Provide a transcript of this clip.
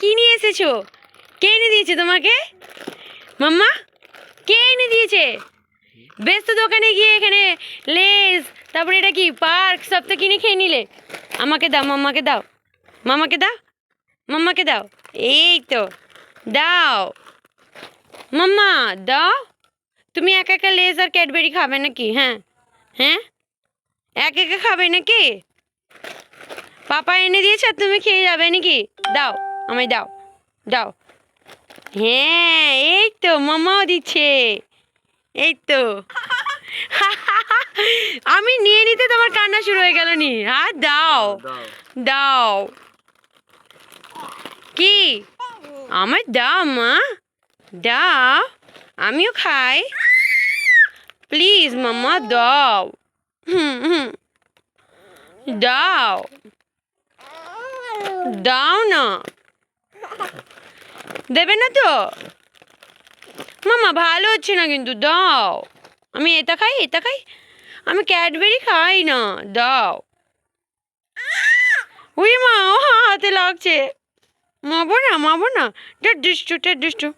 কি নিয়ে এসেছো? কে এনে দিয়েছে তোমাকে? মাম্মা কে এনে দিয়েছে? বেশ তো দোকানে গিয়ে এখানে লেস, তারপরে এটা কি পার্ক সব তো কিনে খেয়ে নিলে। আমাকে দাও, মাম্মাকে দাও, মামাকে দাও, মাম্মাকে দাও। এই তো দাও মাম্মা, দাও। তুমি একা একা লেস আর ক্যাডবেরি খাবে নাকি? হ্যাঁ হ্যাঁ, একা একা খাবে নাকি? পাপা এনে দিয়েছে আর তুমি খেয়ে যাবে নাকি? দাও, আমায় দাও, দাও। হ্যাঁ এই তো মামাও দিচ্ছে, এই তো। আমি নিয়ে নিতে তোমার কান্না শুরু হয়ে গেল নি? হ্যাঁ দাও, দাও। কি আমার দাও মা, দাও, আমিও খাই। প্লিজ মাম্মা দাও। হুম, দাও, দাও না। দেবে না তো? মামা ভালো হচ্ছে না কিন্তু, দাও। আমি এটা খাই, এটা খাই, আমি ক্যাডবেরি খাই না, দাও। উই মা, ও হাতে লাগছে। মাবো না, মাবো না। দুষ্টু, দুষ্টু।